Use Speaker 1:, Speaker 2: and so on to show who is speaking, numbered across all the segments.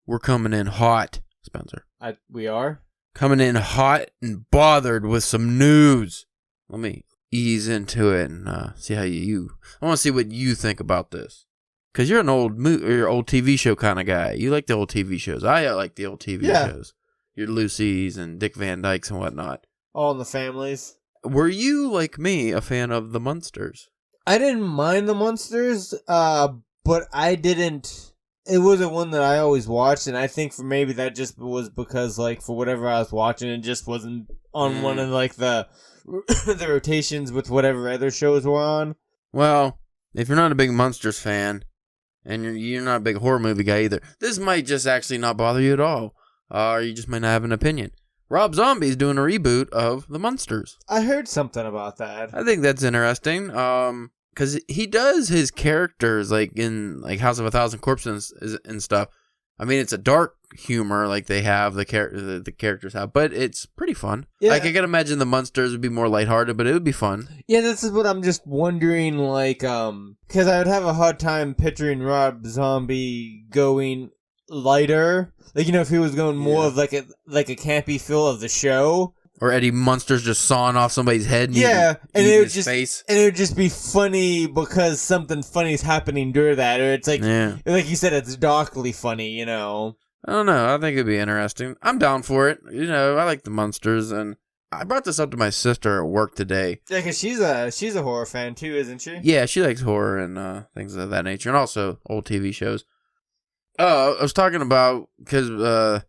Speaker 1: we're coming in hot, Spencer.
Speaker 2: We are?
Speaker 1: Coming in hot and bothered with some news. Let me ease into it and see how I want to see what you think about this. Because you're an old TV show kind of guy. You like the old TV shows. I like the old TV shows. Your Lucys and Dick Van Dykes and whatnot.
Speaker 2: All in the families.
Speaker 1: Were you, like me, a fan of the Munsters?
Speaker 2: I didn't mind the Munsters, but I didn't... It wasn't one that I always watched, and I think for maybe that just was because, like, for whatever I was watching, it just wasn't on one of, like, the rotations with whatever other shows were on.
Speaker 1: Well, if you're not a big Munsters fan, and you're not a big horror movie guy either, this might just actually not bother you at all, or you just might not have an opinion. Rob Zombie's doing a reboot of the Munsters.
Speaker 2: I heard something about that.
Speaker 1: I think that's interesting. Because he does his characters, like, in like House of a Thousand Corpses and stuff. I mean, it's a dark humor, like they have, the characters have, but it's pretty fun. Yeah. Like, I can imagine the Munsters would be more lighthearted, but it would be fun.
Speaker 2: Yeah, this is what I'm just wondering, like, because I would have a hard time picturing Rob Zombie going lighter. Like, you know, if he was going more of, like a campy feel of the show.
Speaker 1: Or Eddie Munster's just sawing off somebody's head and
Speaker 2: and
Speaker 1: it would just face.
Speaker 2: And it would just be funny because something funny is happening during that. Or it's like, like you said, it's darkly funny, you know.
Speaker 1: I don't know. I think it'd be interesting. I'm down for it. You know, I like the Munsters, and I brought this up to my sister at work today.
Speaker 2: Yeah, because she's a horror fan too, isn't she?
Speaker 1: Yeah, she likes horror and things of that nature, and also old TV shows. Oh, I was talking about, because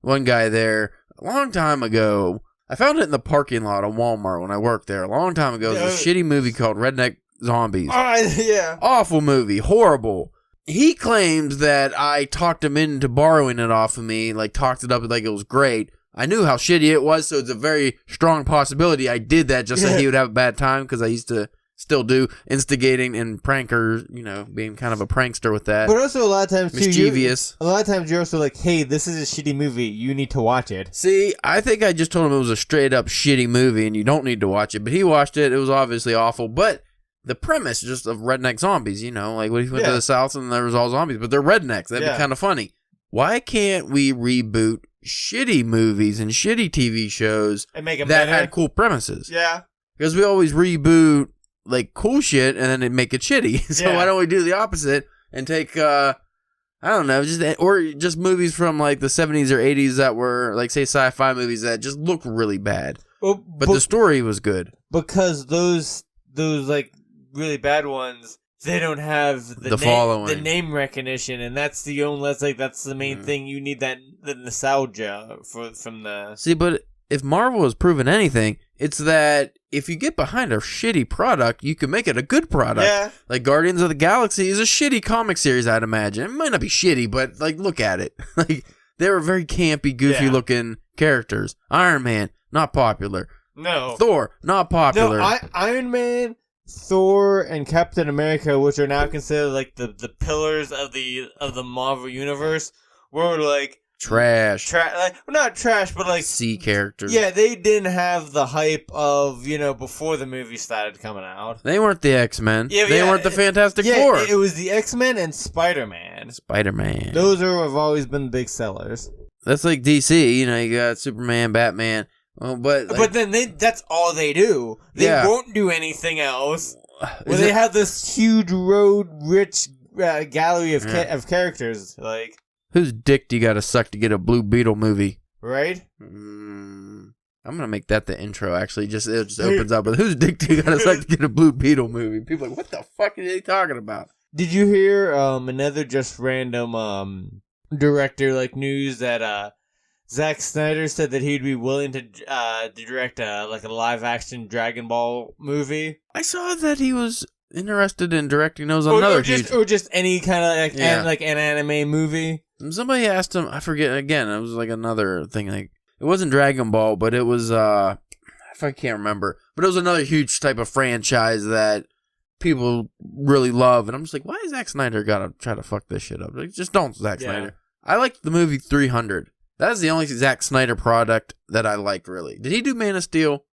Speaker 1: one guy there, a long time ago, I found it in the parking lot of Walmart when I worked there a long time ago. It was a shitty movie called Redneck Zombies.
Speaker 2: Yeah.
Speaker 1: Awful movie. Horrible. He claims that I talked him into borrowing it off of me, like talked it up like it was great. I knew how shitty it was, so it's a very strong possibility I did that just so he would have a bad time, because I used to still do instigating and pranker, you know, being kind of a prankster with that.
Speaker 2: But also a lot of times too,
Speaker 1: mischievous.
Speaker 2: A lot of times you're also like, hey, this is a shitty movie. You need to watch it.
Speaker 1: See, I think I just told him it was a straight up shitty movie and you don't need to watch it. But he watched it. It was obviously awful. But the premise just of redneck zombies, you know, like when he went to the South and there was all zombies, but they're rednecks. That'd be kind of funny. Why can't we reboot shitty movies and shitty TV shows
Speaker 2: and make them
Speaker 1: that
Speaker 2: better?
Speaker 1: had cool premises?
Speaker 2: Yeah. Because
Speaker 1: we always reboot like cool shit and then they make it shitty. So why don't we do the opposite and take I don't know, just movies from like the 70s or 80s that were like, say, sci-fi movies that just look really bad. Well, but the story was good.
Speaker 2: Because those like really bad ones, they don't have the name recognition, and that's the only that's the main thing. You need the nostalgia from the.
Speaker 1: See, but if Marvel has proven anything, it's that if you get behind a shitty product, you can make it a good product.
Speaker 2: Yeah.
Speaker 1: Like Guardians of the Galaxy is a shitty comic series, I'd imagine. It might not be shitty, but like look at it. Like they were very campy, goofy looking characters. Iron Man, not popular.
Speaker 2: No.
Speaker 1: Thor, not popular.
Speaker 2: No, Iron Man, Thor, and Captain America, which are now considered like the pillars of the Marvel universe, were like
Speaker 1: trash.
Speaker 2: Not trash, but like
Speaker 1: C characters.
Speaker 2: Yeah, they didn't have the hype of, you know, before the movie started coming out.
Speaker 1: They weren't the X-Men. Yeah, they weren't the Fantastic Four.
Speaker 2: It was the X-Men and Spider-Man. Those have always been big sellers.
Speaker 1: That's like DC, you know, you got Superman, Batman. Well, but
Speaker 2: then that's all they do. They won't do anything else. Well, they have this huge rich gallery of characters. Like,
Speaker 1: whose dick do you got to suck to get a Blue Beetle movie?
Speaker 2: Right?
Speaker 1: I'm gonna make that the intro. Actually, it just opens up with whose dick do you got to suck to get a Blue Beetle movie? People are like, what the fuck are they talking about?
Speaker 2: Did you hear another just random director like news that Zack Snyder said that he'd be willing to direct a live action Dragon Ball movie?
Speaker 1: I saw that he was interested in directing those or
Speaker 2: just any kind of like an anime movie.
Speaker 1: Somebody asked him, I forget again. It was like another thing. Like it wasn't Dragon Ball, but it was I can't remember. But it was another huge type of franchise that people really love, and I'm just like, why is Zack Snyder gotta try to fuck this shit up? Like, just don't, Zack Snyder. I liked the movie 300. That is the only Zack Snyder product that I liked, really. Did he do Man of Steel?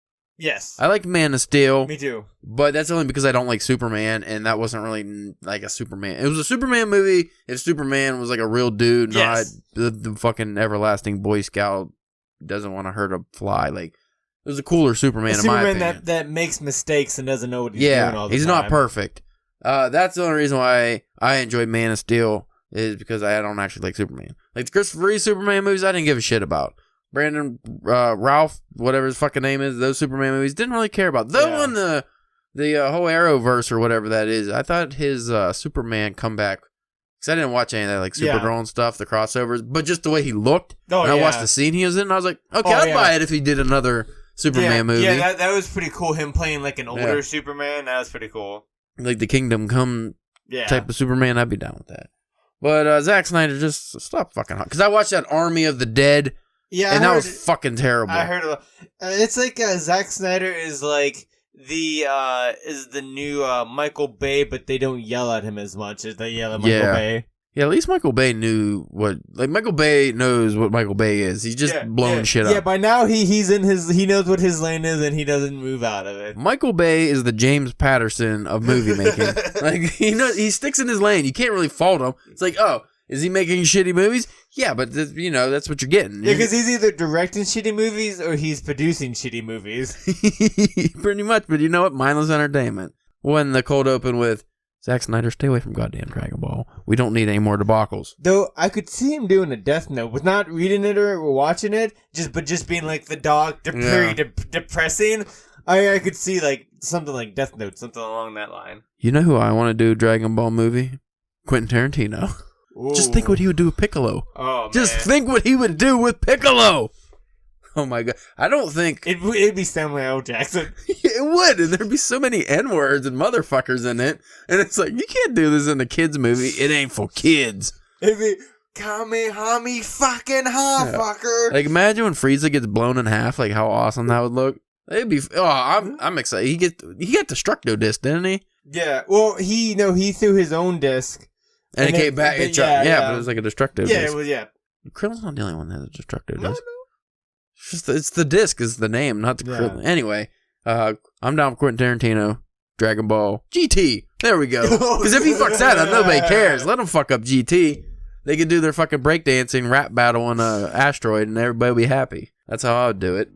Speaker 2: Yes.
Speaker 1: I liked Man of Steel.
Speaker 2: Me too.
Speaker 1: But that's only because I don't like Superman, and that wasn't really like a Superman. It was a Superman movie if Superman was like a real dude, not the fucking everlasting Boy Scout doesn't want to hurt a fly. Like, it was a cooler Superman, in my opinion.
Speaker 2: that makes mistakes and doesn't know what he's doing all the time.
Speaker 1: He's not perfect. That's the only reason why I enjoyed Man of Steel is because I don't actually like Superman. Like the Christopher Reeve Superman movies, I didn't give a shit about. Brandon Ralph, whatever his fucking name is, those Superman movies, didn't really care about. Though on the whole Arrowverse or whatever that is, I thought his Superman comeback, because I didn't watch any of that, like Supergirl and stuff, the crossovers, but just the way he looked, and I watched the scene he was in, and I was like, okay, I'd buy it if he did another Superman movie.
Speaker 2: Yeah, that was pretty cool, him playing like an older Superman, that was pretty cool.
Speaker 1: Like the Kingdom Come type of Superman, I'd be down with that. But Zack Snyder, just stop fucking hot. Because I watched that Army of the Dead, and that was fucking terrible.
Speaker 2: I heard it's like Zack Snyder is like the new Michael Bay, but they don't yell at him as much as they yell at Michael Bay.
Speaker 1: Yeah, at least Michael Bay knew Michael Bay knows what Michael Bay is. He's just blowing shit up.
Speaker 2: Yeah, by now he knows what his lane is and he doesn't move out of it.
Speaker 1: Michael Bay is the James Patterson of movie making. Like he sticks in his lane. You can't really fault him. It's like, oh, is he making shitty movies? Yeah, but that's what you're getting.
Speaker 2: Yeah, because he's either directing shitty movies or he's producing shitty movies.
Speaker 1: Pretty much, but you know what? Mindless entertainment. When the cold open with Zack Snyder, stay away from goddamn Dragon Ball. We don't need any more debacles.
Speaker 2: Though I could see him doing a Death Note, with not reading it or watching it, just being like the dog, very depressing. I could see like something like Death Note, something along that line.
Speaker 1: You know who I want to do a Dragon Ball movie? Quentin Tarantino. Ooh. Just think what he would do with Piccolo.
Speaker 2: Oh,
Speaker 1: Just think what he would do with Piccolo. Oh my god! I don't think
Speaker 2: it'd be Samuel L. Jackson.
Speaker 1: It would, and there'd be so many N-words and motherfuckers in it, and it's like you can't do this in a kids movie. It ain't for kids.
Speaker 2: It'd be Kamehame fucking ha fucker.
Speaker 1: Like imagine when Frieza gets blown in half. Like how awesome that would look. It'd be. Oh, I'm excited. He got Destructo disc, didn't he?
Speaker 2: Yeah. Well, he threw his own disc,
Speaker 1: and it came back. But it was like a Destructo disc.
Speaker 2: Yeah, it was. Yeah.
Speaker 1: Krillin's not the only one that has a Destructo disc. No. It's the disc is the name, not the Krillin. Anyway, I'm down with Quentin Tarantino, Dragon Ball, GT. There we go. Because if he fucks that up, nobody cares. Let him fuck up GT. They can do their fucking breakdancing rap battle on an asteroid and everybody will be happy. That's how I would do it.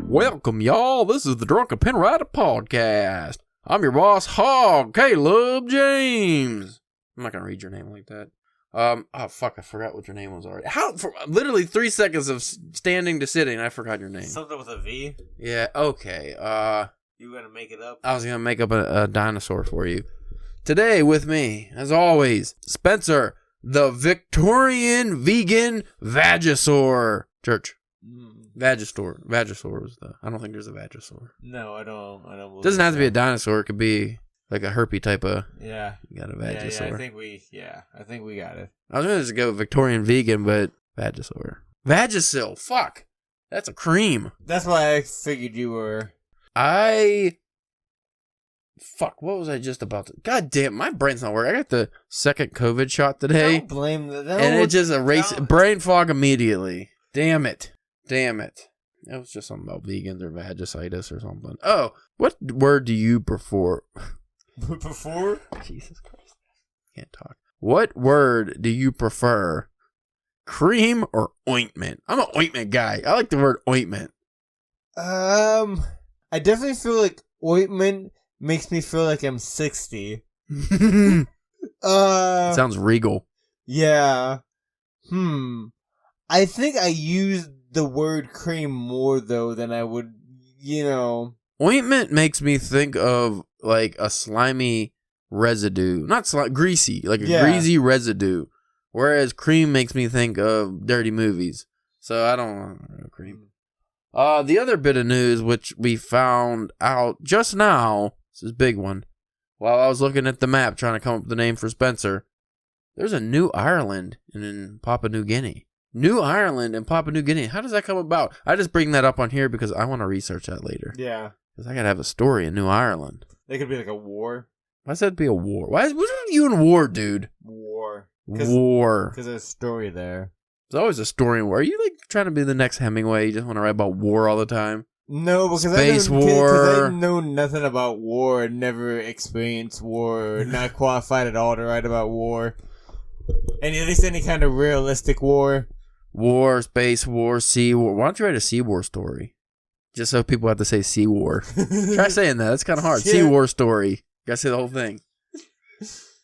Speaker 1: Welcome, y'all. This is the Drunken Pen Rider Podcast. I'm your boss hog, Caleb James. I'm not going to read your name like that. Oh, fuck. I forgot what your name was already. Literally 3 seconds of standing to sitting, I forgot your name.
Speaker 2: Something with a V?
Speaker 1: Yeah, okay.
Speaker 2: You going to make it up?
Speaker 1: I was going to make up a dinosaur for you. Today with me, as always, Spencer, the Victorian Vegan Vagisaur. Church. Vagisaur was I don't think there's a Vagisaur.
Speaker 2: No, I don't.
Speaker 1: Doesn't have to be a dinosaur. It could be like a herpy type of.
Speaker 2: Yeah.
Speaker 1: You got a Vagisaur.
Speaker 2: Yeah, I think we got it.
Speaker 1: I was going to just go Victorian vegan, but Vagisaur. Vagisil. Fuck. That's a cream.
Speaker 2: That's why I figured you were.
Speaker 1: Fuck, what was I just about to... God damn, my brain's not working. I got the second COVID shot today.
Speaker 2: Don't blame that.
Speaker 1: And it just erased... Brain fog immediately. Damn it. It was just something about vegans or vagicitis or something. Oh, what word do you prefer?
Speaker 2: Prefer?
Speaker 1: Jesus Christ. Can't talk. What word do you prefer? Cream or ointment? I'm an ointment guy. I like the word ointment.
Speaker 2: I definitely feel like ointment makes me feel like I'm 60.
Speaker 1: Sounds regal.
Speaker 2: Yeah. I think I used the word cream more though than I would,
Speaker 1: Ointment makes me think of like a slimy residue, not greasy, like a greasy residue. Whereas cream makes me think of dirty movies. So I don't want cream. The other bit of news which we found out just now, this is a big one. While I was looking at the map trying to come up with the name for Spencer, there's a new Ireland in Papua New Guinea. New Ireland and Papua New Guinea. How does that come about? I just bring that up on here because I want to research that later.
Speaker 2: Yeah.
Speaker 1: Because I got to have a story in New Ireland.
Speaker 2: They could be like a war.
Speaker 1: Why does that be a war? What's with you in war, dude?
Speaker 2: War.
Speaker 1: War.
Speaker 2: Because there's a story there.
Speaker 1: There's always a story in war. Are you like trying to be the next Hemingway? You just want to write about war all the time?
Speaker 2: No, because
Speaker 1: Space
Speaker 2: Cause
Speaker 1: war.
Speaker 2: I know nothing about war, never experienced war, not qualified at all to write about war. And at least any kind of realistic war.
Speaker 1: War, space war, sea war. Why don't you write a sea war story? Just so people have to say sea war. Try saying that. That's kind of hard. Yeah. Sea war story. You gotta say the whole thing.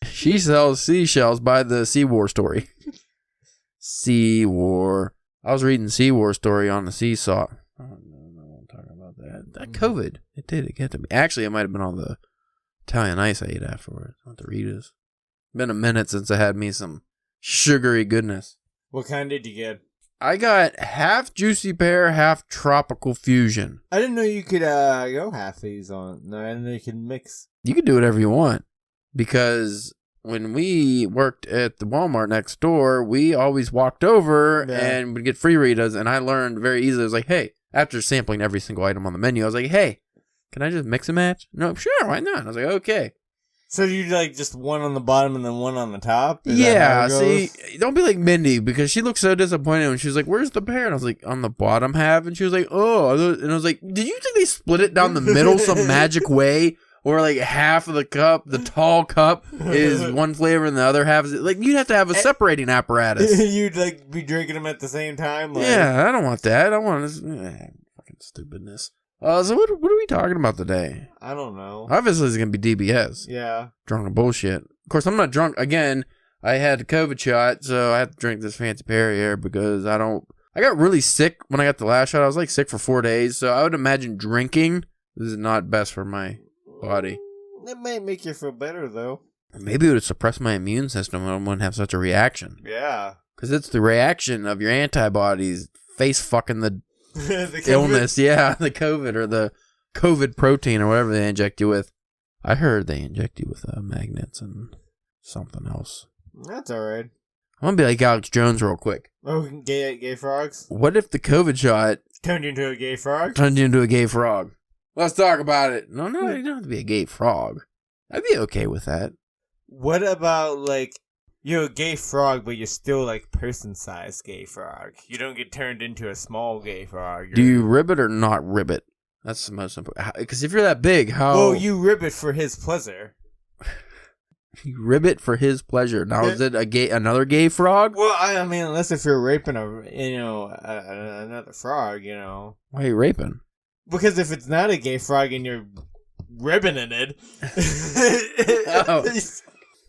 Speaker 1: She sells seashells by the sea war story. Sea war. I was reading sea war story on the seesaw. I don't know what I'm talking about that COVID. It did get to me. Actually, it might have been on the Italian ice I ate afterwards. Not the Ritas. Been a minute since I had me some sugary goodness.
Speaker 2: What kind did you get?
Speaker 1: I got half juicy pear, half tropical fusion.
Speaker 2: I didn't know you could go half these on. No, I didn't know you could mix.
Speaker 1: You can do whatever you want. Because when we worked at the Walmart next door, we always walked over and would get free Ritas. And I learned very easily. I was like, hey, after sampling every single item on the menu, I was like, hey, can I just mix and match? No, sure, why not? I was like, okay.
Speaker 2: So you like just one on the bottom and then one on the top?
Speaker 1: Yeah, see, don't be like Mindy, because she looked so disappointed when she was like, where's the pear? And I was like, on the bottom half. And she was like, oh. And I was like, did you think they split it down the middle some magic way? Or like half of the cup, the tall cup, is one flavor and the other half is... Like, you'd have to have a separating apparatus.
Speaker 2: You'd like be drinking them at the same time? Like...
Speaker 1: Yeah, I don't want that. I want this... fucking stupidness. So what are we talking about today?
Speaker 2: I don't know.
Speaker 1: Obviously, it's going to be DBS.
Speaker 2: Yeah.
Speaker 1: Drunken bullshit. Of course, I'm not drunk. Again, I had a COVID shot, so I had to drink this fancy Perrier because I got really sick when I got the last shot. I was like sick for 4 days, so I would imagine drinking is not best for my body.
Speaker 2: It might make you feel better, though.
Speaker 1: Maybe it would suppress my immune system and I wouldn't have such a reaction.
Speaker 2: Yeah.
Speaker 1: Because it's the reaction of your antibodies face fucking the illness, the COVID or the COVID protein or whatever they inject you with. I heard they inject you with magnets and something else.
Speaker 2: That's alright.
Speaker 1: I'm gonna be like Alex Jones real quick.
Speaker 2: Oh, gay frogs?
Speaker 1: What if the COVID shot
Speaker 2: turned you into a gay frog?
Speaker 1: Turned you into a gay frog. Let's talk about it. No, you don't have to be a gay frog. I'd be okay with that.
Speaker 2: What about like you're a gay frog, but you're still like person-sized gay frog. You don't get turned into a small gay frog.
Speaker 1: Do you ribbit or not ribbit? That's the most important. Because if you're that big, how...
Speaker 2: Oh, you ribbit for his pleasure.
Speaker 1: You ribbit for his pleasure. Now, is it another gay frog?
Speaker 2: Well, I mean, unless if you're raping another frog, you know.
Speaker 1: Why are you raping?
Speaker 2: Because if it's not a gay frog and you're ribbing in it...
Speaker 1: Oh.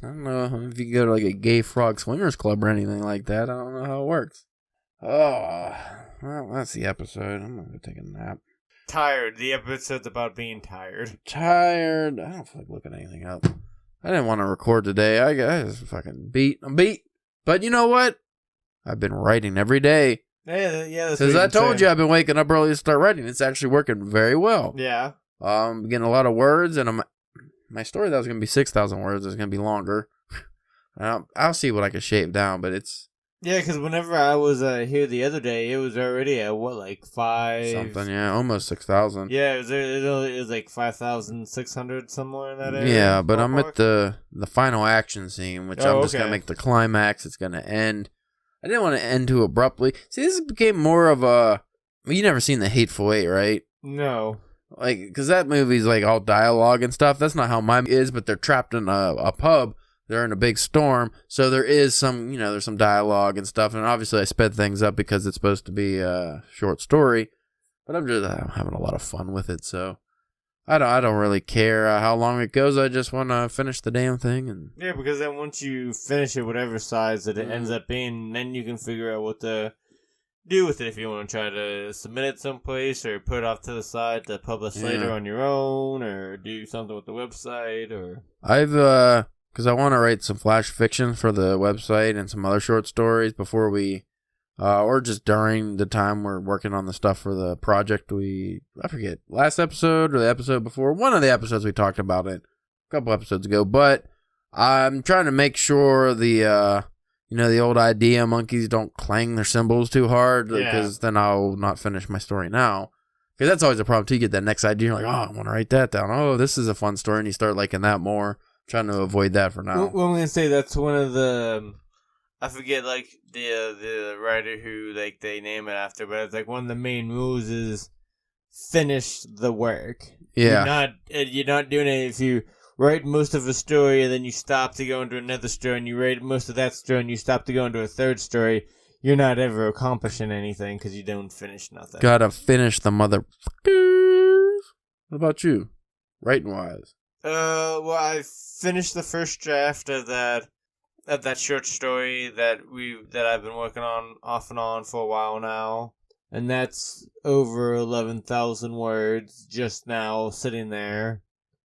Speaker 1: I don't know if you go to like a gay frog swingers club or anything like that. I don't know how it works. Oh, well, that's the episode. I'm going to take a nap.
Speaker 2: Tired. The episode's about being tired.
Speaker 1: Tired. I don't feel like looking anything up. I didn't want to record today. I just fucking beat. I'm beat. But you know what? I've been writing every day.
Speaker 2: Yeah.
Speaker 1: Because I told you I've been waking up early to start writing. It's actually working very well.
Speaker 2: Yeah.
Speaker 1: I'm getting a lot of words, and my story that was going to be 6,000 words is going to be longer. I'll see what I can shave down, but it's...
Speaker 2: Yeah, because whenever I was here the other day, it was already at, what, like 5...
Speaker 1: Something, yeah, almost 6,000.
Speaker 2: Yeah, it was like 5,600 somewhere in that area.
Speaker 1: Yeah, but I'm at the final action scene, which I'm just going to make the climax. It's going to end. I didn't want to end too abruptly. See, this became more of a... You never seen The Hateful Eight, right?
Speaker 2: No.
Speaker 1: Like, because that movie's like all dialogue and stuff. That's not how mine is, but they're trapped in a pub. They're in a big storm. So there is some, there's some dialogue and stuff. And obviously I sped things up because it's supposed to be a short story. But I'm just having a lot of fun with it. So I don't really care how long it goes. I just want to finish the damn thing. And
Speaker 2: yeah, because then once you finish it, whatever size that it ends up being, then you can figure out what to do with it if you want to try to submit it someplace or put it off to the side to publish later on your own or do something with the website or...
Speaker 1: Because I want to write some flash fiction for the website and some other short stories before we... or just during the time we're working on the stuff for the project I forget, last episode or the episode before, one of the episodes we talked about it a couple episodes ago, but I'm trying to make sure the, the old idea monkeys don't clang their cymbals too hard,
Speaker 2: Yeah.
Speaker 1: because then I'll not finish my story now. Because that's always a problem too. You get that next idea, you're like, oh, I want to write that down. Oh, this is a fun story, and you start liking that more. Trying to avoid that for now.
Speaker 2: Well, I'm gonna say that's one of the. I forget like the writer who like they name it after, but it's like one of the main rules is finish the work.
Speaker 1: Yeah.
Speaker 2: You're not doing it if you write most of a story and then you stop to go into another story, and you write most of that story and you stop to go into a third story. You're not ever accomplishing anything because you don't finish nothing.
Speaker 1: Gotta finish the motherfuckers. What about you, writing wise?
Speaker 2: Well, I finished the first draft of that short story that I've been working on off and on for a while now, and that's over 11,000 words just now sitting there.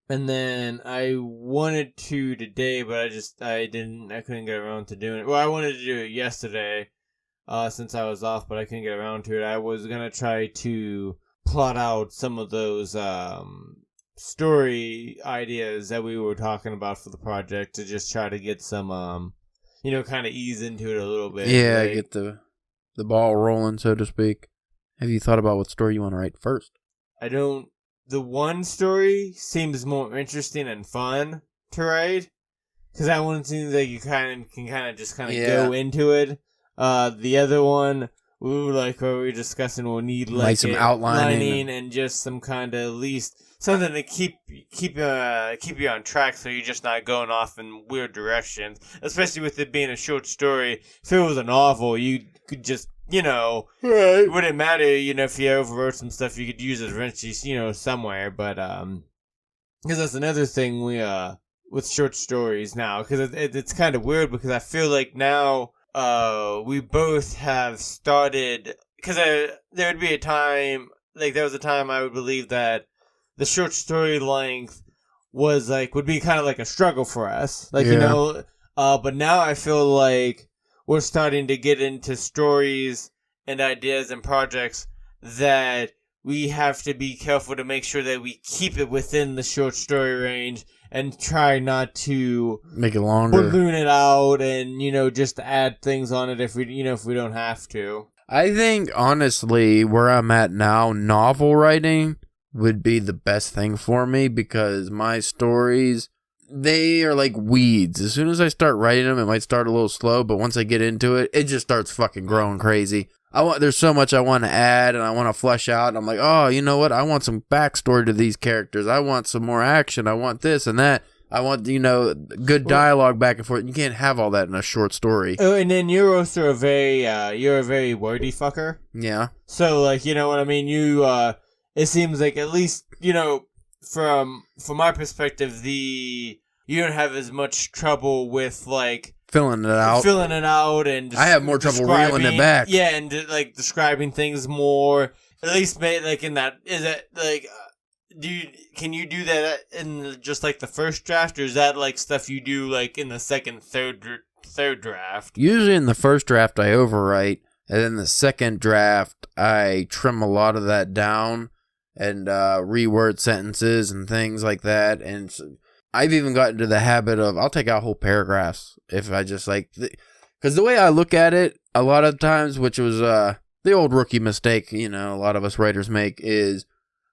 Speaker 2: And then I wanted to today, but I couldn't get around to doing it. Well, I wanted to do it yesterday, since I was off, but I couldn't get around to it. I was gonna try to plot out some of those story ideas that we were talking about for the project to just try to get some kind of ease into it a little bit.
Speaker 1: Yeah, get the ball rolling, so to speak. Have you thought about what story you want to write first?
Speaker 2: The one story seems more interesting and fun to write, because that one seems like you can go into it. The other one, what we were discussing, will need like
Speaker 1: some outlining
Speaker 2: and just some kind of at least something to keep you on track, so you're just not going off in weird directions. Especially with it being a short story. If it was a novel, you could just right. It wouldn't matter. If you overwrote some stuff, you could use it eventually, somewhere. But because that's another thing with short stories now, because it's kind of weird, because I feel like now we both have started, because there would be a time, like there was a time I would believe that the short story length would be kind of like a struggle for us. But now I feel like we're starting to get into stories and ideas and projects that we have to be careful to make sure that we keep it within the short story range and try not to
Speaker 1: make it longer,
Speaker 2: balloon it out, and just add things on it if we don't have to.
Speaker 1: I think honestly, where I'm at now, novel writing would be the best thing for me, because my stories, they are like weeds. As soon as I start writing them, it might start a little slow, but once I get into it, it just starts fucking growing crazy. There's so much I want to add and I want to flesh out, and I'm like, oh, you know what? I want some backstory to these characters. I want some more action. I want this and that. I want, good dialogue back and forth. You can't have all that in a short story. Oh, and
Speaker 2: then you're also you're a very wordy fucker.
Speaker 1: Yeah.
Speaker 2: So, you know what I mean? It seems like, at least, from my perspective, you don't have as much trouble with,
Speaker 1: filling it out, and
Speaker 2: I
Speaker 1: have more trouble reeling it back.
Speaker 2: Yeah, and describing things more. At least, in that, is it can you do that in just the first draft, or is that stuff you do in the second, third draft?
Speaker 1: Usually in the first draft I overwrite, and then the second draft I trim a lot of that down and reword sentences and things like that. And I've even gotten into the habit of, I'll take out whole paragraphs if I just because the way I look at it a lot of times, which was the old rookie mistake, a lot of us writers make, is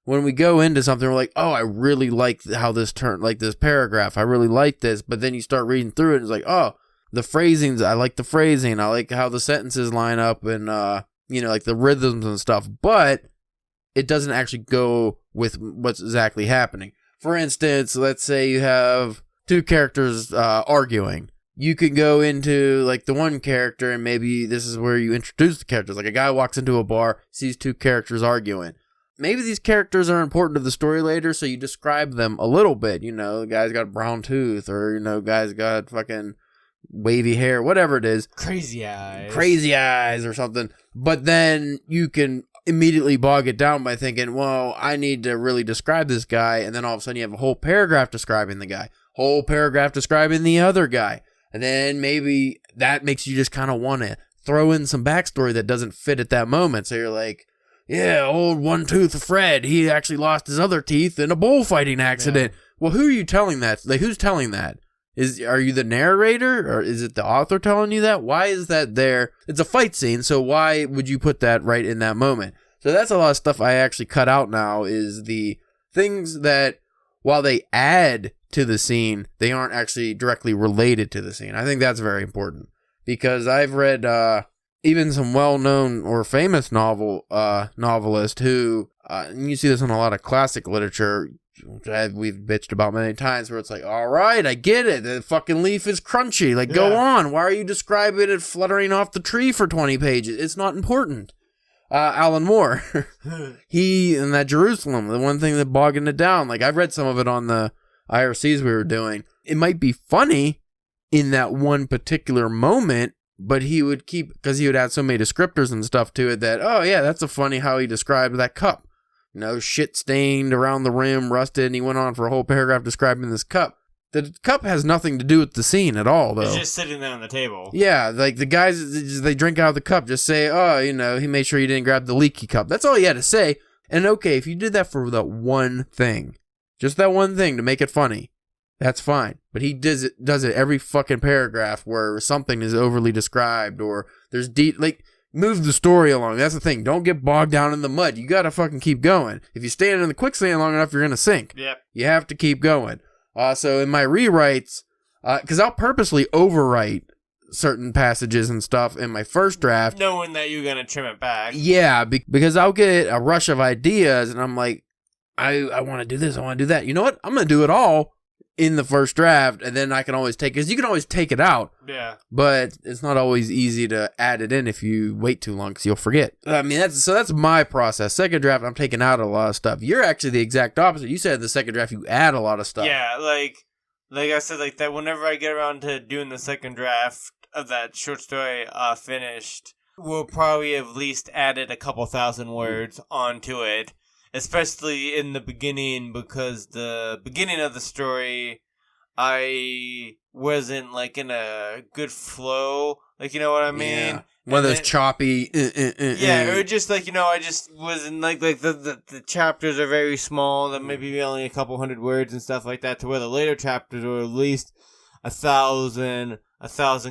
Speaker 1: when we go into something, we're like, oh, I really like how this this paragraph, I really like this, but then you start reading through it and it's like, oh, the phrasings, I like the phrasing, I like how the sentences line up, and the rhythms and stuff, but it doesn't actually go with what's exactly happening. For instance, let's say you have two characters arguing. You can go into the one character, and maybe this is where you introduce the characters. Like a guy walks into a bar, sees two characters arguing. Maybe these characters are important to the story later, so you describe them a little bit. The guy's got a brown tooth, or guy's got fucking wavy hair, whatever it is.
Speaker 2: Crazy eyes or something.
Speaker 1: But then you can immediately bog it down by thinking, well, I need to really describe this guy, and then all of a sudden you have a whole paragraph describing the guy, whole paragraph describing the other guy, and then maybe that makes you just kind of want to throw in some backstory that doesn't fit at that moment. So you're like, yeah, old one-tooth Fred, he actually lost his other teeth in a bullfighting accident. Yeah. Well, who are you telling that? Who's telling that? Are you the narrator, or is it the author telling you that? Why is that there? It's a fight scene, so why would you put that right in that moment? So that's a lot of stuff I actually cut out now, is the things that, while they add to the scene, they aren't actually directly related to the scene. I think that's very important, because I've read even some well-known or famous novelist who, and you see this in a lot of classic literature, we've bitched about many times, where it's like, all right, I get it, the fucking leaf is crunchy, like, go on, why are you describing it fluttering off the tree for 20 pages? It's not important. Alan Moore, he, in that Jerusalem, the one thing that bogging it down, like, I've read some of it on the IRCs we were doing, it might be funny in that one particular moment, but he would because he would add so many descriptors and stuff to it that, oh yeah, that's a funny how he described that cup. You know, shit stained around the rim, rusted, and he went on for a whole paragraph describing this cup. The cup has nothing to do with the scene at all, though.
Speaker 2: It's just sitting there on the table.
Speaker 1: Yeah, like the guys, they drink out of the cup, just say, oh, you know, he made sure he didn't grab the leaky cup. That's all he had to say. And okay, if you did that for that one thing, just that one thing to make it funny, that's fine. But he does it every fucking paragraph where something is overly described, or there's move the story along. That's the thing. Don't get bogged down in the mud. You gotta fucking keep going. If you stand in the quicksand long enough, you're gonna sink.
Speaker 2: Yep.
Speaker 1: You have to keep going. So in my rewrites, because I'll purposely overwrite certain passages and stuff in my first draft,
Speaker 2: knowing that you're gonna trim it back.
Speaker 1: Yeah, because I'll get a rush of ideas, and I'm like, I want to do this, I want to do that. You know what? I'm gonna do it all in the first draft, and then I can always because you can always take it out.
Speaker 2: Yeah.
Speaker 1: But it's not always easy to add it in if you wait too long, because you'll forget. I mean, that's my process. Second draft, I'm taking out a lot of stuff. You're actually the exact opposite. You said the second draft, you add a lot of stuff.
Speaker 2: Yeah, like I said, like that. Whenever I get around to doing the second draft of that short story finished, we'll probably at least added a couple thousand words onto it. Especially in the beginning, because the beginning of the story, I wasn't, like, in a good flow. Like, you know what I mean?
Speaker 1: Yeah. One of those choppy...
Speaker 2: Yeah, or just, like, you know, I just wasn't, like the chapters are very small, that maybe only a couple hundred words and stuff like that, to where the later chapters were at least 1,000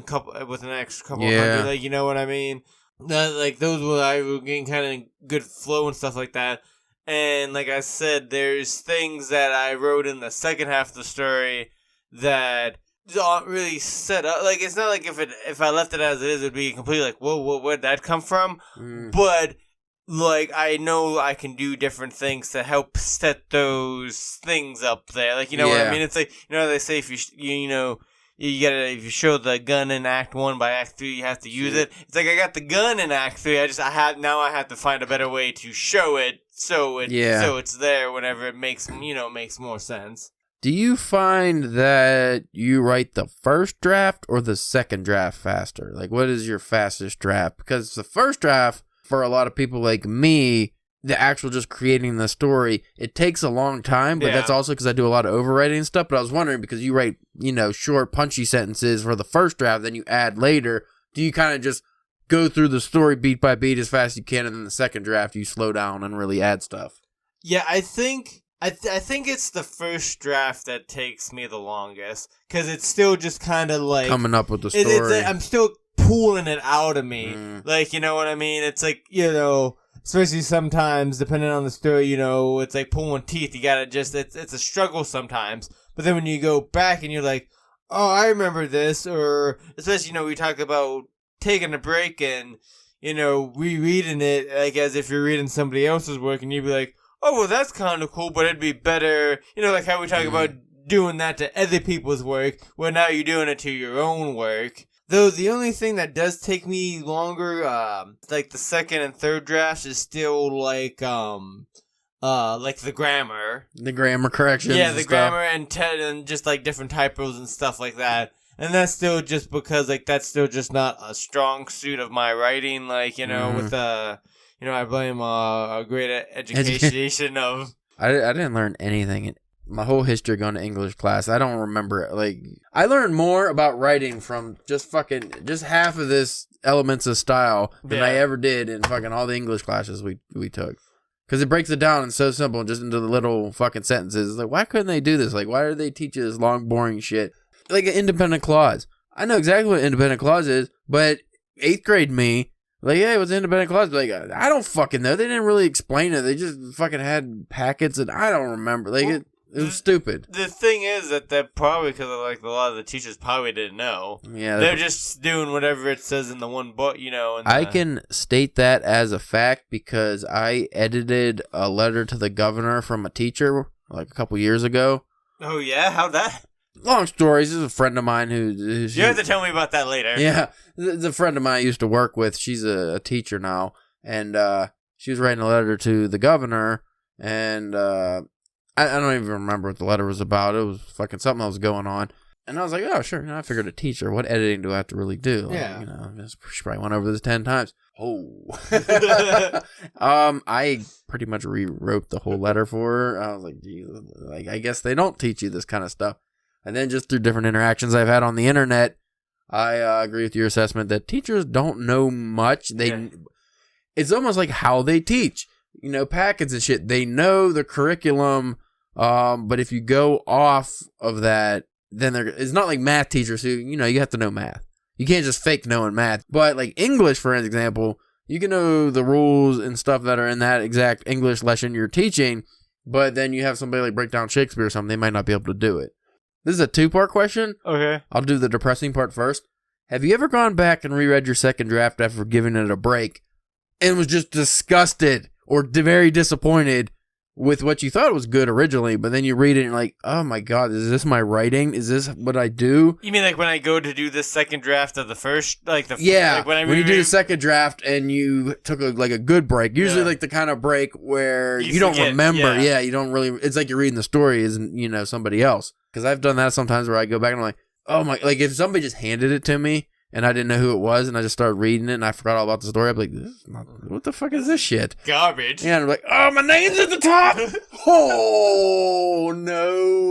Speaker 2: couple, with an extra couple hundred, like, you know what I mean? Like, those were getting kind of good flow and stuff like that. And like I said, there's things that I wrote in the second half of the story that aren't really set up. Like, it's not like if I left it as it is, it would be completely like, whoa, where'd that come from? But, like, I know I can do different things to help set those things up there. Like, you know what I mean? It's like, you know, they say if if you show the gun in Act 1, by Act 3 you have to use it. It's like, I got the gun in Act 3, I have to find a better way to show it so it's there whenever it makes more sense.
Speaker 1: Do you find that you write the first draft or the second draft faster? Like, what is your fastest draft? Because the first draft, for a lot of people like me, the actual just creating the story, it takes a long time, but that's also because I do a lot of overwriting and stuff. But I was wondering, because you write, short, punchy sentences for the first draft, then you add later, do you kind of just go through the story beat by beat as fast as you can, and then the second draft you slow down and really add stuff?
Speaker 2: Yeah, I think it's the first draft that takes me the longest, because it's still just kind of like
Speaker 1: coming up with the story.
Speaker 2: I'm still pulling it out of me, like, you know what I mean? It's like, especially sometimes, depending on the story, it's like pulling teeth. You gotta it's a struggle sometimes. But then when you go back and you're like, oh, I remember this, or especially, we talk about taking a break and, rereading it, like, as if you're reading somebody else's work, and you'd be like, oh, well, that's kind of cool, but it'd be better, like how we talk about doing that to other people's work, where now you're doing it to your own work. Though the only thing that does take me longer, like the second and third drafts, is still like the grammar.
Speaker 1: The grammar corrections.
Speaker 2: Yeah, the grammar and just like different typos and stuff like that. And that's still just because, like, that's still just not a strong suit of my writing. Like, with I blame a great education of.
Speaker 1: I didn't learn anything in my whole history going to English class. I don't remember it. Like, I learned more about writing from just half of this elements of style than I ever did in fucking all the English classes we took. Because it breaks it down and so simple, just into the little fucking sentences. Like, why couldn't they do this? Like, why did they teach you this long, boring shit? like an independent clause. I know exactly what independent clause is, but 8th grade me, like, hey, what's independent clause? Like, I don't fucking know. They didn't really explain it. They just fucking had packets, and I don't remember. Like, it was stupid.
Speaker 2: The thing is that probably because like a lot of the teachers probably didn't know.
Speaker 1: Yeah,
Speaker 2: they're just doing whatever it says in the one book, you know.
Speaker 1: I can state that as a fact because I edited a letter to the governor from a teacher like a couple years ago.
Speaker 2: Oh yeah, how'd that?
Speaker 1: Long stories. This is a friend of mine who
Speaker 2: you have to tell me about that later.
Speaker 1: Yeah, the friend of mine I used to work with. She's a teacher now, and she was writing a letter to the governor, and I don't even remember what the letter was about. It was fucking something that was going on. And I was like, oh, sure. You know, I figured a teacher. What editing do I have to really do? Like,
Speaker 2: yeah.
Speaker 1: You know, she probably went over this 10 times. Oh. I pretty much rewrote the whole letter for her. I was like, Jesus. Like, I guess they don't teach you this kind of stuff. And then just through different interactions I've had on the internet, I agree with your assessment that teachers don't know much. It's almost like how they teach. You know, packets and shit. They know the curriculum, but if you go off of that, then it's not like math teachers who, you know, you have to know math. You can't just fake knowing math. But like English, for example, you can know the rules and stuff that are in that exact English lesson you're teaching, but then you have somebody like break down Shakespeare or something, they might not be able to do it. This is a 2-part question.
Speaker 2: Okay.
Speaker 1: I'll do the depressing part first. Have you ever gone back and reread your second draft after giving it a break and was just disgusted or very disappointed with what you thought was good originally, but then you read it and you're like, oh my God, is this my writing? Is this what I do?
Speaker 2: You mean like when I go to do the second draft of the first, like the
Speaker 1: yeah,
Speaker 2: like
Speaker 1: when you do the second draft and you took a good break, usually like the kind of break where you don't remember. Yeah, you don't really. It's like you're reading the story, isn't somebody else? Because I've done that sometimes where I go back and I'm like, oh my, like if somebody just handed it to me and I didn't know who it was and I just started reading it and I forgot all about the story, I'd be like, this is not, what the fuck is this shit?
Speaker 2: Garbage.
Speaker 1: Yeah, and I'm like, oh, my name's at the top. Oh, no.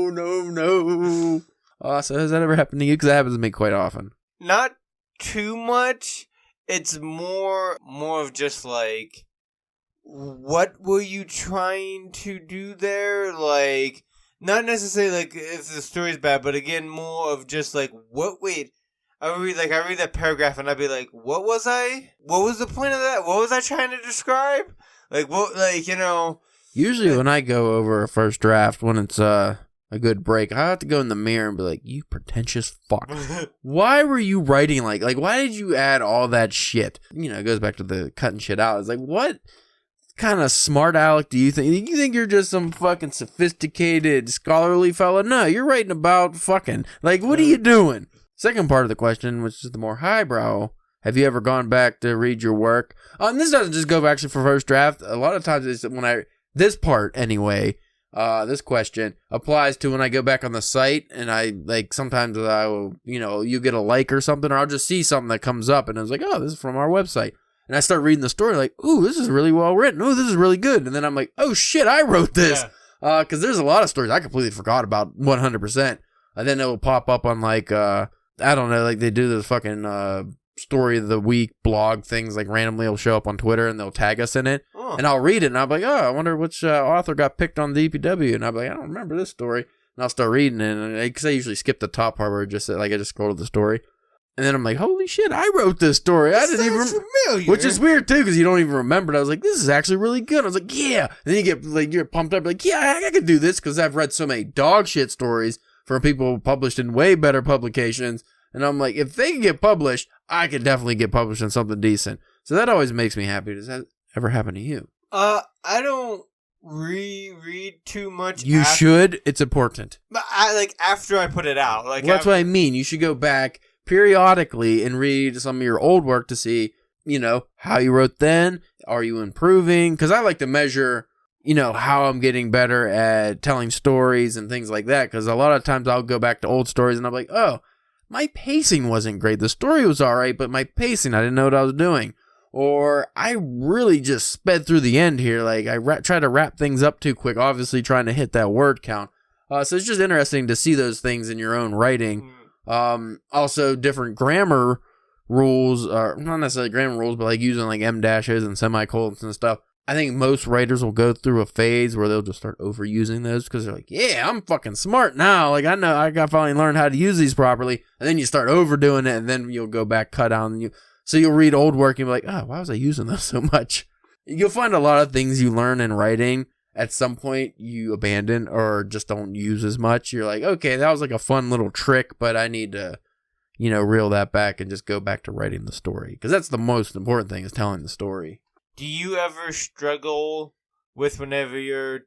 Speaker 1: So has that ever happened to you? Because that happens to me quite often.
Speaker 2: Not too much. It's more of just like, what were you trying to do there? Like, not necessarily like if the story's bad, but again, more of just like, I read that paragraph and I'd be like, what was the point of that? What was I trying to describe? Like, what, like, you know.
Speaker 1: Usually when I go over a first draft, when it's a good break, I have to go in the mirror and be like, you pretentious fuck. Why were you writing like, why did you add all that shit? You know, it goes back to the cutting shit out. It's like, what kind of smart aleck do you think? You think you're just some fucking sophisticated, scholarly fella? No, you're writing about fucking. Like, what are you doing? Second part of the question, which is the more highbrow, have you ever gone back to read your work? And this doesn't just go actually for first draft. A lot of times it's this part anyway, this question applies to when I go back on the site and I like sometimes I will, you get a like or something, or I'll just see something that comes up and it's like, oh, this is from our website. And I start reading the story like, ooh, this is really well written. Ooh, this is really good. And then I'm like, oh shit, I wrote this. Because there's a lot of stories I completely forgot about 100%. And then it will pop up on like, I don't know, like they do this fucking story of the week blog things, like randomly it'll show up on Twitter and they'll tag us in it. Oh. And I'll read it and I'll be like, oh, I wonder which author got picked on the EPW. And I'll be like, I don't remember this story. And I'll start reading it. Because I usually skip the top part where I just scroll to the story. And then I'm like, holy shit, I wrote this story. I didn't even familiar. Which is weird too, because you don't even remember it. I was like, this is actually really good. I was like, yeah. And then you get like, you're pumped up, like, yeah, I could do this because I've read so many dog shit stories from people published in way better publications. And I'm like, if they can get published, I could definitely get published in something decent. So that always makes me happy. Does that ever happen to you?
Speaker 2: I don't reread too much.
Speaker 1: You should. It's important.
Speaker 2: But after I put it out. Like,
Speaker 1: well, that's what I mean. You should go back periodically and read some of your old work to see, how you wrote then. Are you improving? Because I like to measure, how I'm getting better at telling stories and things like that. Because a lot of times I'll go back to old stories and I'm like, oh, my pacing wasn't great. The story was all right, but my pacing, I didn't know what I was doing. Or I really just sped through the end here. Like I try to wrap things up too quick, obviously trying to hit that word count. So it's just interesting to see those things in your own writing. Also different grammar rules, or not necessarily grammar rules, but like using like M dashes and semicolons and stuff. I think most writers will go through a phase where they'll just start overusing those because they're like, yeah, I'm fucking smart now. Like, I know I got finally learned how to use these properly. And then you start overdoing it, and then you'll go back, cut down. So you'll read old work and be like, oh, why was I using those so much? You'll find a lot of things you learn in writing at some point you abandon or just don't use as much. You're like, okay, that was like a fun little trick, but I need to, reel that back and just go back to writing the story. Because that's the most important thing, is telling the story.
Speaker 2: Do you ever struggle with whenever you're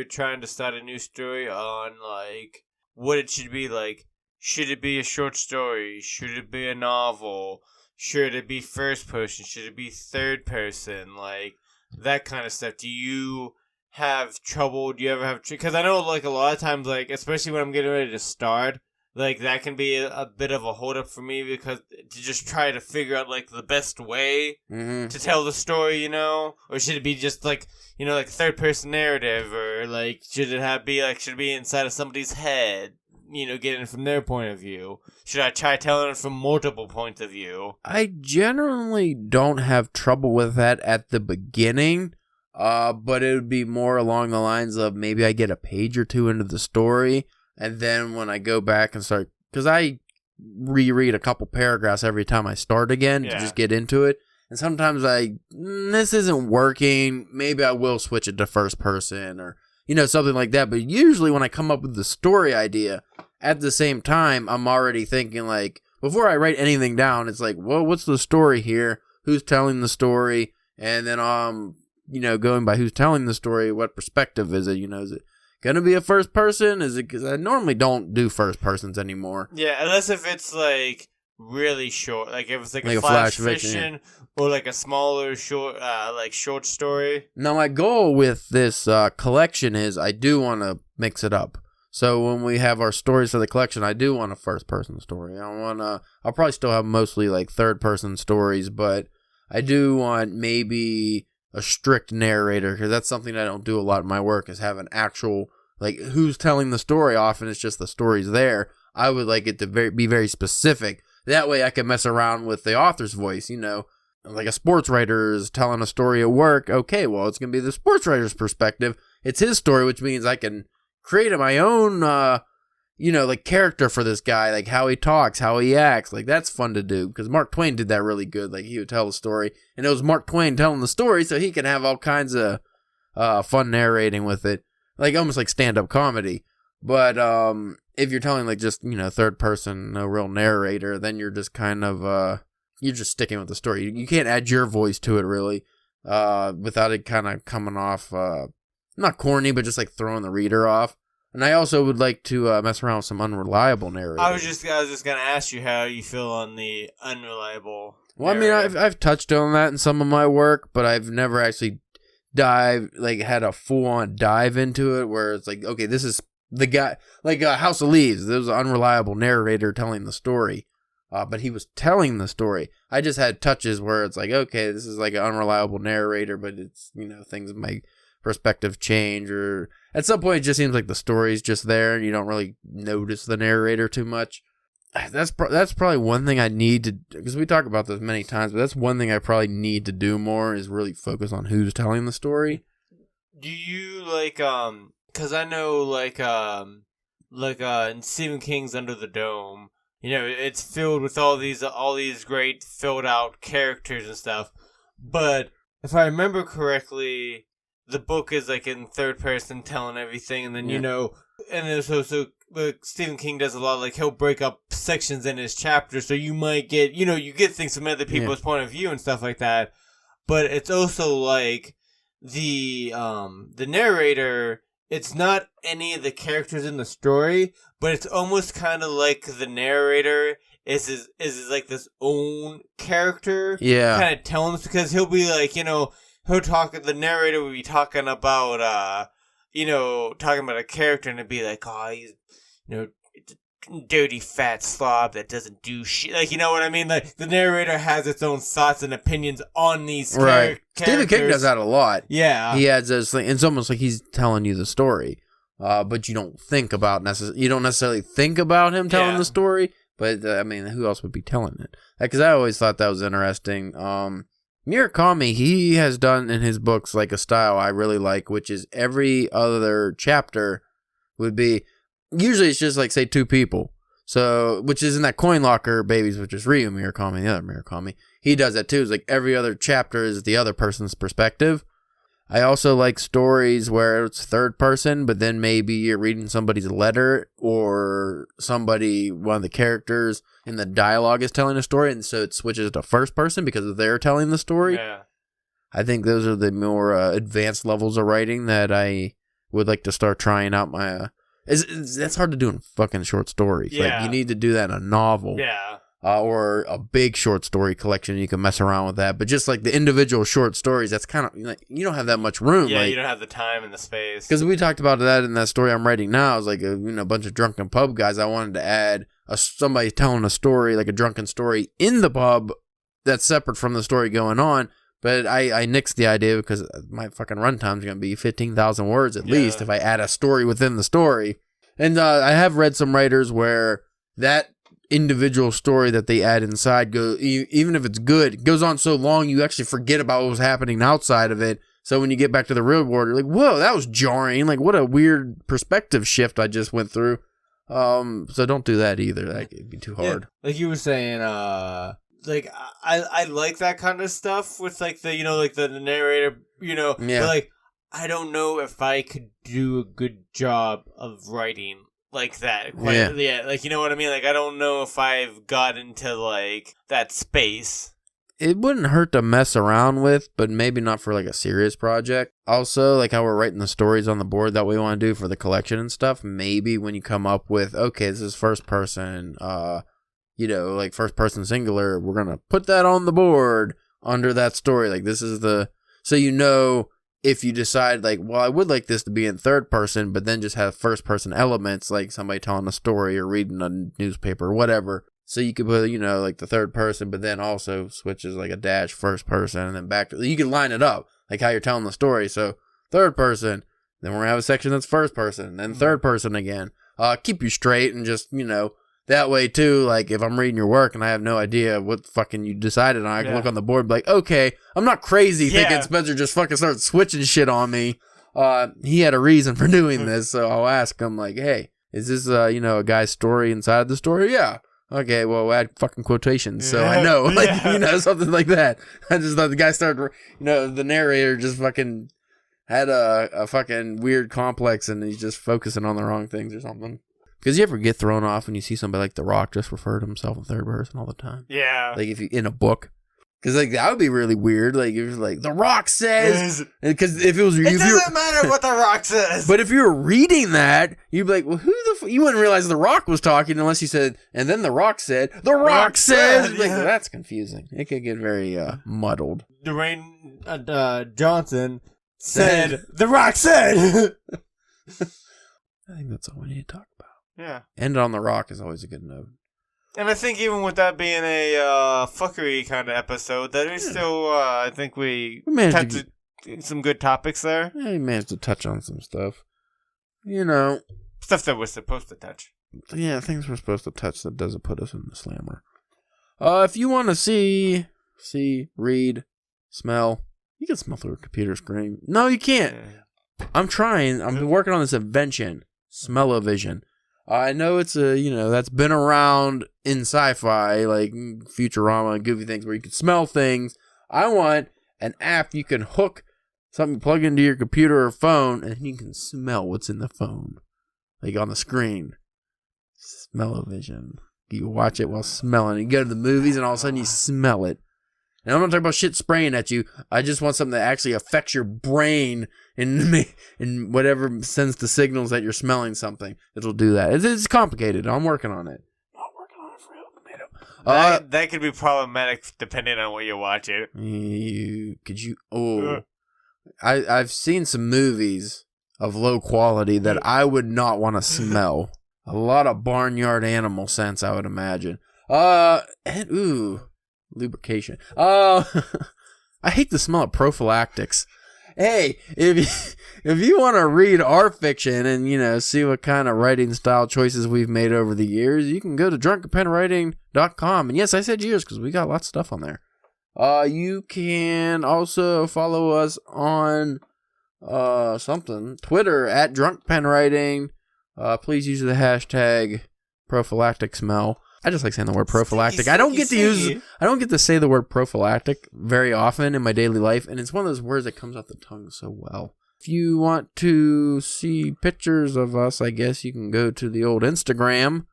Speaker 2: trying to start a new story on like what it should be? Like, should it be a short story? Should it be a novel? Should it be first person? Should it be third person? Like that kind of stuff. Do you have trouble? Do you ever have? Because I know like a lot of times, like especially when I'm getting ready to start. Like, that can be a bit of a hold-up for me because to just try to figure out, like, the best way to tell the story, Or should it be just, like, like third-person narrative? Or, like, should it be inside of somebody's head? Getting it from their point of view? Should I try telling it from multiple points of view?
Speaker 1: I generally don't have trouble with that at the beginning. But it would be more along the lines of maybe I get a page or two into the story. And then when I go back and start, because I reread a couple paragraphs every time I start again to just get into it. And sometimes this isn't working. Maybe I will switch it to first person or, something like that. But usually when I come up with the story idea, at the same time, I'm already thinking like, before I write anything down, it's like, well, what's the story here? Who's telling the story? And then, going by who's telling the story, what perspective is it? Is it gonna be a first person? Is it? Because I normally don't do first persons anymore.
Speaker 2: Yeah, unless if it's like really short, like if it's like a flash fiction or like a smaller short, short story.
Speaker 1: Now my goal with this collection is I do want to mix it up. So when we have our stories for the collection, I do want a first person story. I'll probably still have mostly like third person stories, but I do want maybe a strict narrator, because that's something I don't do a lot in my work, is have an actual, like, who's telling the story. Often it's just the story's there. I would like it to be very specific. That way I can mess around with the author's voice, like a sports writer is telling a story at work. Okay, well, it's going to be the sports writer's perspective. It's his story, which means I can create my own, like character for this guy, like how he talks, how he acts. Like, that's fun to do, because Mark Twain did that really good. Like, he would tell the story, and it was Mark Twain telling the story, so he can have all kinds of fun narrating with it, like almost like stand-up comedy. But if you're telling like just third person, no real narrator, then you're just kind of you're just sticking with the story. You can't add your voice to it really, without it kind of coming off not corny, but just like throwing the reader off. And I also would like to mess around with some unreliable narrators.
Speaker 2: I was just gonna ask you how you feel on the unreliable.
Speaker 1: Well, narrative. I mean, I've touched on that in some of my work, but I've never actually had a full-on dive into it where it's like, okay, this is the guy, like House of Leaves. There was an unreliable narrator telling the story, but he was telling the story. I just had touches where it's like, okay, this is like an unreliable narrator, but it's things my perspective change, or at some point it just seems like the story's just there and you don't really notice the narrator too much. That's probably one thing I need to, because we talk about this many times, but that's one thing I probably need to do more, is really focus on who's telling the story.
Speaker 2: Do you because I know in Stephen King's Under the Dome, it's filled with all these great filled out characters and stuff, but if I remember correctly, the book is like in third person telling everything, and then and then so Stephen King does a lot, like he'll break up sections in his chapters, so you might get you get things from other people's point of view and stuff like that. But it's also like the narrator, it's not any of the characters in the story, but it's almost kind of like the narrator is like this own character, kind of telling us, because he'll be like the narrator will be talking about talking about a character, and it'd be like, oh, he's dirty fat slob that doesn't do shit, like, you know what I mean? Like, the narrator has its own thoughts and opinions on these characters.
Speaker 1: Stephen King does that a lot.
Speaker 2: Yeah,
Speaker 1: he adds those things. It's almost like he's telling you the story, but you don't think about you don't necessarily think about him telling the story. But I mean, who else would be telling it? Because I always thought that was interesting. Murakami, he has done in his books like a style I really like, which is every other chapter would be, usually it's just like, say, 2 people. So, which is in that Coin Locker Babies, which is Ryu Murakami, the other Murakami. He does that too. It's like every other chapter is the other person's perspective. I also like stories where it's third person, but then maybe you're reading somebody's letter or one of the characters in the dialogue is telling a story, and so it switches to first person because they're telling the story.
Speaker 2: Yeah.
Speaker 1: I think those are the more advanced levels of writing that I would like to start trying out my... that's hard to do in fucking short stories.
Speaker 2: Yeah.
Speaker 1: Like, you need to do that in a novel.
Speaker 2: Yeah.
Speaker 1: Or a big short story collection. You can mess around with that. But just like the individual short stories, that's kind of... like, you don't have that much room.
Speaker 2: Yeah,
Speaker 1: like,
Speaker 2: you don't have the time and the space.
Speaker 1: because we talked about that in that story I'm writing now. It's like a bunch of drunken pub guys. I wanted to add somebody telling a story, like a drunken story, in the pub that's separate from the story going on. But I nixed the idea because my fucking runtime's going to be 15,000 words at least if I add a story within the story. And I have read some writers where that individual story that they add inside even if it's good, it goes on so long you actually forget about what was happening outside of it. So when you get back to the real world, you're like, whoa, that was jarring. Like, what a weird perspective shift I just went through. So don't do that either. That could be too hard.
Speaker 2: Yeah, like you were saying, like I like that kind of stuff with like the like the narrator,
Speaker 1: Yeah.
Speaker 2: But like I don't know if I could do a good job of writing like that. Yeah, like you know what I mean? Like I don't know if I've got into like that space.
Speaker 1: It wouldn't hurt to mess around with, but maybe not for like a serious project. Also, like how we're writing the stories on the board that we want to do for the collection and stuff, maybe when you come up with, okay, this is first person, like first person singular, we're going to put that on the board under that story. Like this is so if you decide like, well, I would like this to be in third person, but then just have first person elements, like somebody telling a story or reading a newspaper or whatever. So you could put, like the third person, but then also switches like a dash first person and then back to, you can line it up like how you're telling the story. So third person, then we're going to have a section that's first person, then third person again. Keep you straight and just, that way too, like if I'm reading your work and I have no idea what fucking you decided on, I can look on the board and be like, okay, I'm not crazy thinking Spencer just fucking started switching shit on me. He had a reason for doing this, so I'll ask him like, hey, is this, a guy's story inside of the story? Yeah. Okay, well, add fucking quotations, so I know, like, something like that. I just thought the guy started, the narrator just fucking had a fucking weird complex and he's just focusing on the wrong things or something. Because you ever get thrown off when you see somebody like The Rock just refer to himself in third person all the time?
Speaker 2: Yeah.
Speaker 1: Like if you in a book. Because like that would be really weird. Like if you're like The Rock says, because if it was,
Speaker 2: it doesn't matter what The Rock says.
Speaker 1: But if you were reading that, you'd be like, well, who the you wouldn't realize The Rock was talking unless you said, and then The Rock said, The Rock says. Like, well, that's confusing. It could get very muddled.
Speaker 2: Dwayne Johnson said, The Rock said.
Speaker 1: I think that's all we need to talk about.
Speaker 2: Yeah.
Speaker 1: End on The Rock is always a good note.
Speaker 2: And I think even with that being a fuckery kind of episode, that is still, I think we managed some good topics there.
Speaker 1: Yeah, we managed to touch on some stuff.
Speaker 2: Stuff that we're supposed to touch.
Speaker 1: Yeah, things we're supposed to touch that doesn't put us in the slammer. If you want to see, read, smell, you can smell through a computer screen. No, you can't. Yeah. I'm trying. I'm working on this invention. Smell-o-vision. I know it's that's been around in sci-fi, like Futurama and goofy things where you can smell things. I want an app you can hook something, plug into your computer or phone, and you can smell what's in the phone, like on the screen. Smell-o-vision. You watch it while smelling. You go to the movies, and all of a sudden you smell it. And I'm not talking about shit spraying at you. I just want something that actually affects your brain and whatever sends the signals that you're smelling something. It'll do that. It's complicated. I'm working on it. I'm working on it for real, tomato.
Speaker 2: That could be problematic depending on what you're watching.
Speaker 1: I've seen some movies of low quality that I would not want to smell. A lot of barnyard animal scents, I would imagine. Lubrication. I hate the smell of prophylactics. Hey, if you want to read our fiction and see what kind of writing style choices we've made over the years, you can go to drunkenpenwriting.com. And yes, I said years because we got lots of stuff on there. You can also follow us on Twitter at DrunkpenWriting. Please use the hashtag prophylactic smell. I just like saying the word prophylactic. I don't get to say the word prophylactic very often in my daily life, and it's one of those words that comes off the tongue so well. If you want to see pictures of us, I guess you can go to the old Instagram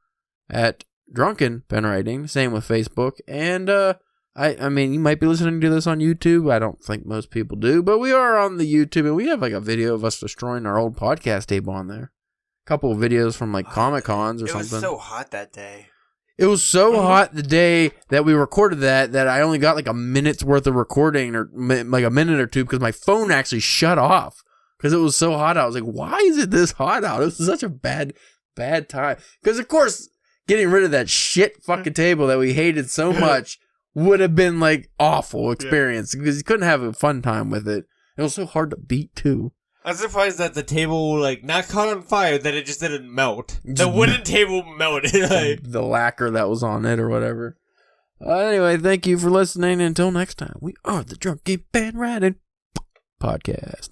Speaker 1: at Drunken Penwriting. Same with Facebook. And I mean, you might be listening to this on YouTube. I don't think most people do, but we are on the YouTube, and we have like a video of us destroying our old podcast table on there. A couple of videos from like Comic Cons or something.
Speaker 3: It was so hot that day.
Speaker 1: It was so hot the day that we recorded that I only got like a minute's worth of recording, or like a minute or two, because my phone actually shut off because it was so hot out. I was like, why is it this hot out? It was such a bad time. Because, of course, getting rid of that shit fucking table that we hated so much would have been like awful experience because you couldn't have a fun time with it. It was so hard to beat, too.
Speaker 2: I'm surprised that the table, like, not caught on fire, that it just didn't melt. The wooden table melted. Like.
Speaker 1: The lacquer that was on it or whatever. Anyway, thank you for listening. Until next time, we are the Drunken Penwriting Podcast.